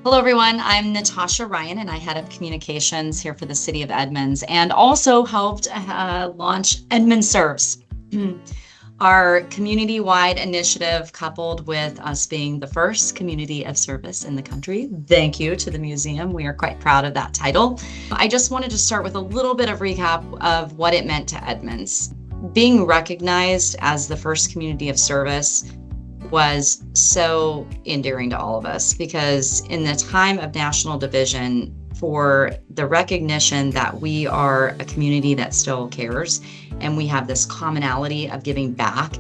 Hello, everyone. I'm Natasha Ryan, and I head up communications here for the City of Edmonds, and also helped launch Edmonds Serves, our community-wide initiative, coupled with us being the first community of service in the country. Thank you to the museum. We are quite proud of that title. I just wanted to start with a little bit of recap of what it meant to Edmonds. Being recognized as the first community of service was so endearing to all of us, because in the time of national division, for the recognition that we are a community that still cares and we have this commonality of giving back,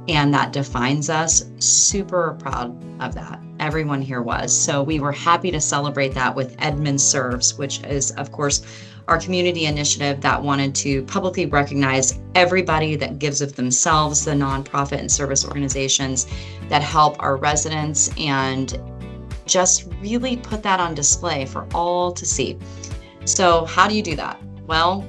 and that defines us, super proud of that. Everyone here was. So we were happy to celebrate that with Edmonds Serves, which is, of course, our community initiative that wanted to publicly recognize everybody that gives of themselves, the nonprofit and service organizations that help our residents, and just really put that on display for all to see. So how do you do that? Well,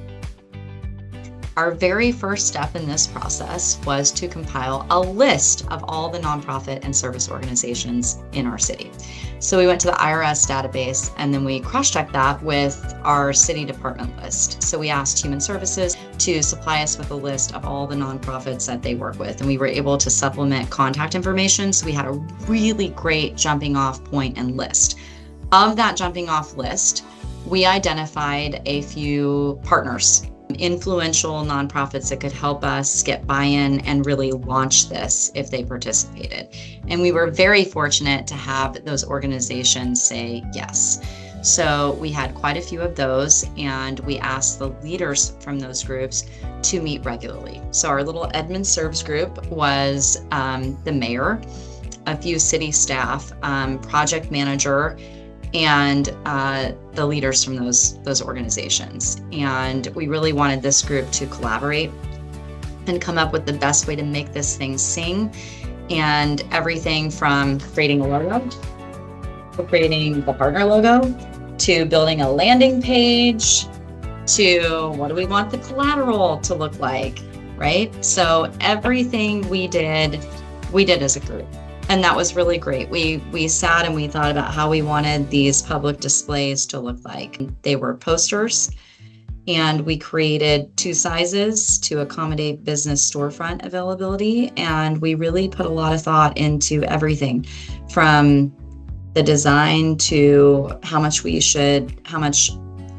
our very first step in this process was to compile a list of all the nonprofit and service organizations in our city. So we went to the IRS database, and then we cross-checked that with our city department list. So we asked Human Services to supply us with a list of all the nonprofits that they work with, and we were able to supplement contact information. So we had a really great jumping off point and list. Of that jumping off list, we identified a few partners, influential nonprofits that could help us get buy-in and really launch this if they participated. And we were very fortunate to have those organizations say yes. So we had quite a few of those, and we asked the leaders from those groups to meet regularly. So our little Edmonds Serves group was the mayor, a few city staff, project manager, and the leaders from those organizations. And we really wanted this group to collaborate and come up with the best way to make this thing sing. And everything from creating a logo, to creating the partner logo, to building a landing page, to what do we want the collateral to look like, right? So everything we did as a group. And that was really great. We sat and we thought about how we wanted these public displays to look like. They were posters, and we created 2 sizes to accommodate business storefront availability. And we really put a lot of thought into everything from the design to how much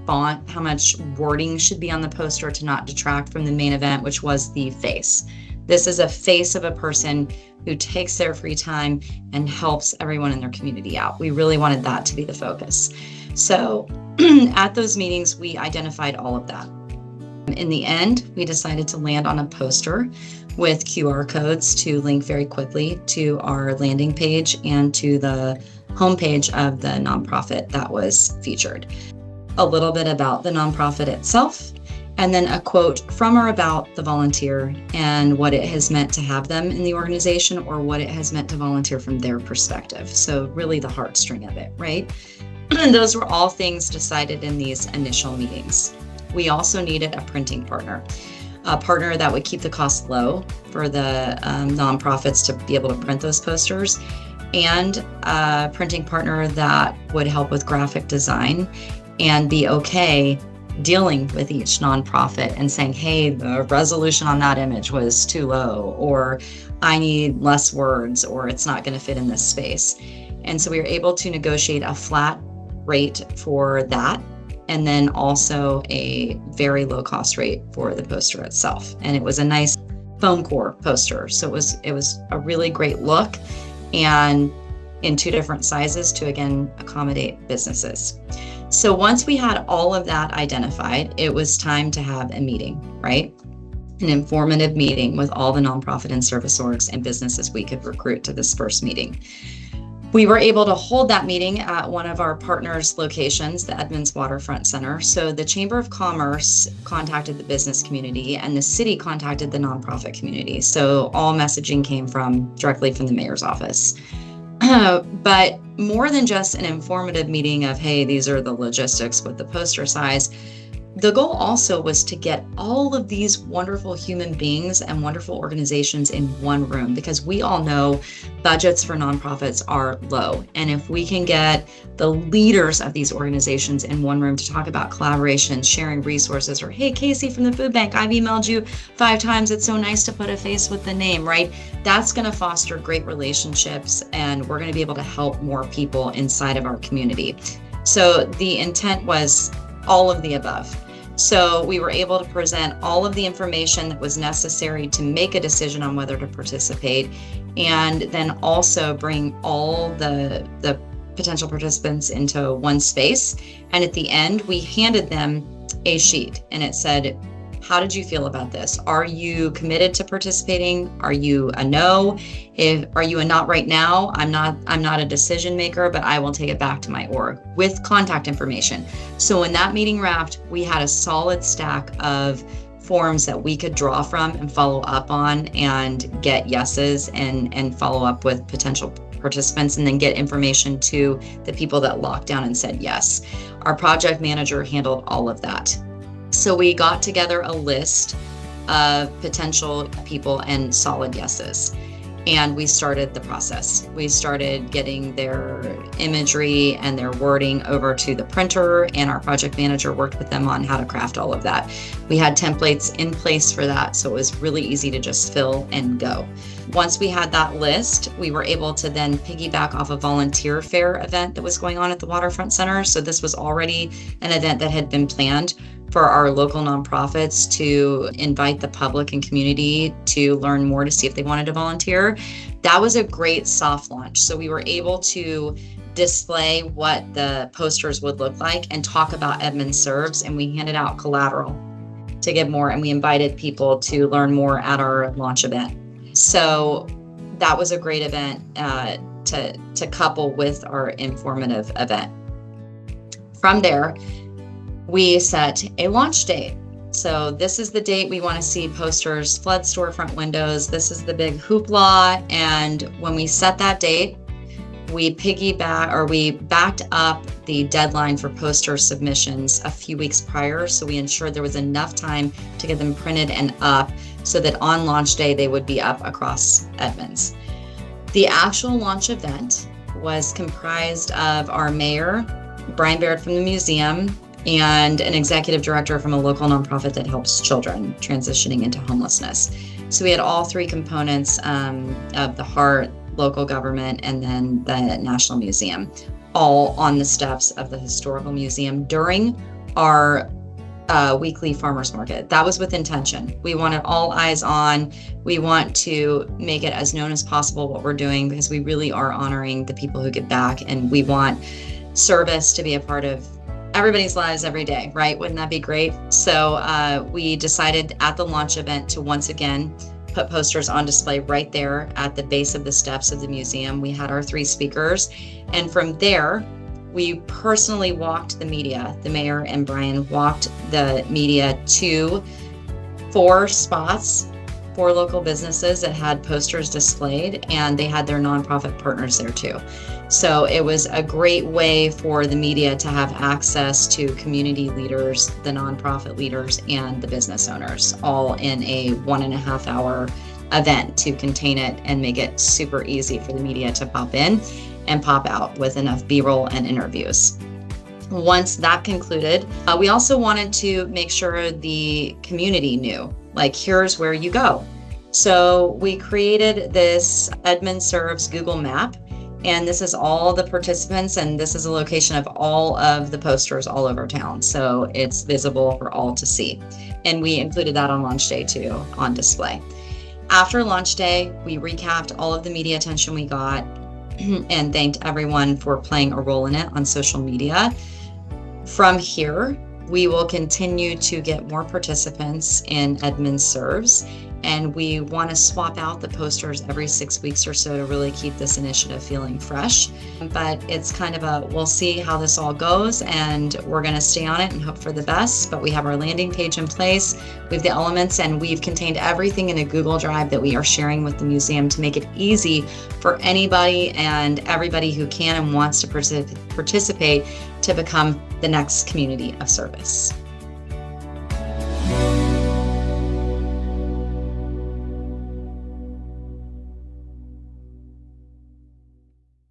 font, how much wording should be on the poster to not detract from the main event, which was the face. This is a face of a person who takes their free time and helps everyone in their community out. We really wanted that to be the focus. So at those meetings, we identified all of that. In the end, we decided to land on a poster with QR codes to link very quickly to our landing page and to the homepage of the nonprofit that was featured. A little bit about the nonprofit itself, and then a quote from or about the volunteer and what it has meant to have them in the organization, or what it has meant to volunteer from their perspective. So really the heartstring of it, right? Those were all things decided in these initial meetings. We also needed a printing partner, a partner that would keep the cost low for the nonprofits to be able to print those posters, and a printing partner that would help with graphic design and be okay dealing with each nonprofit and saying, hey, the resolution on that image was too low, or I need less words, or it's not going to fit in this space. And so we were able to negotiate a flat rate for that, and then also a very low cost rate for the poster itself. And it was a nice foam core poster. So it was a really great look, and in 2 different sizes to, again, accommodate businesses. So once we had all of that identified, it was time to have a meeting, right? An informative meeting with all the nonprofit and service orgs and businesses we could recruit to this first meeting. We were able to hold that meeting at one of our partners' locations, the Edmonds Waterfront Center. So the Chamber of Commerce contacted the business community, and the city contacted the nonprofit community. So all messaging came directly from the mayor's office. But more than just an informative meeting of, hey, these are the logistics with the poster size, The goal also was to get all of these wonderful human beings and wonderful organizations in one room, because we all know budgets for nonprofits are low. And if we can get the leaders of these organizations in one room to talk about collaboration, sharing resources, or, hey, Casey from the food bank, I've emailed you 5 times. It's so nice to put a face with the name, right? That's going to foster great relationships, and we're going to be able to help more people inside of our community. So the intent was all of the above. So we were able to present all of the information that was necessary to make a decision on whether to participate, and then also bring all the potential participants into one space. And at the end, we handed them a sheet, and it said, how did you feel about this? Are you committed to participating? Are you a no? Are you a not right now? I'm not a decision maker, but I will take it back to my org, with contact information. So when that meeting wrapped, we had a solid stack of forms that we could draw from and follow up on, and get yeses and follow up with potential participants, and then get information to the people that locked down and said yes. Our project manager handled all of that. So we got together a list of potential people and solid yeses, and we started the process. We started getting their imagery and their wording over to the printer, and our project manager worked with them on how to craft all of that. We had templates in place for that, so it was really easy to just fill and go. Once we had that list, we were able to then piggyback off a volunteer fair event that was going on at the Waterfront Center. So this was already an event that had been planned for our local nonprofits to invite the public and community to learn more, to see if they wanted to volunteer. That was a great soft launch. So we were able to display what the posters would look like and talk about Edmonds Serves, and we handed out collateral to get more, and we invited people to learn more at our launch event. So that was a great event to couple with our informative event. From there, we set a launch date. So this is the date we want to see posters flood storefront windows. This is the big hoopla. And when we set that date, we backed up the deadline for poster submissions a few weeks prior. So we ensured there was enough time to get them printed and up, so that on launch day, they would be up across Edmonds. The actual launch event was comprised of our mayor, Brian Baird from the museum, and an executive director from a local nonprofit that helps children transitioning into homelessness. So we had all 3 components of the heart, local government, and then the National Museum, all on the steps of the historical museum during our weekly farmers market. That was with intention. We wanted all eyes on. We want to make it as known as possible what we're doing, because we really are honoring the people who give back, and we want service to be a part of everybody's lives every day, right? Wouldn't that be great? So we decided at the launch event to once again put posters on display right there at the base of the steps of the museum. We had our 3 speakers, and from there, we personally walked the media. The mayor and Brian walked the media to 4 spots, 4 local businesses that had posters displayed, and they had their nonprofit partners there too. So it was a great way for the media to have access to community leaders, the nonprofit leaders, and the business owners, all in a 1.5 hour event to contain it and make it super easy for the media to pop in and pop out with enough B-roll and interviews. Once that concluded, we also wanted to make sure the community knew, like, here's where you go. So we created this Edmonds Serves Google map, and this is all the participants, and this is a location of all of the posters all over town. So it's visible for all to see. And we included that on launch day too, on display. After launch day, we recapped all of the media attention we got and thanked everyone for playing a role in it on social media. From here, we will continue to get more participants in Edmonds Serves, and we want to swap out the posters every 6 weeks or so to really keep this initiative feeling fresh. But it's kind of we'll see how this all goes, and we're going to stay on it and hope for the best. But we have our landing page in place, we have the elements, and we've contained everything in a Google Drive that we are sharing with the museum to make it easy for anybody and everybody who can and wants to participate to become the next community of service.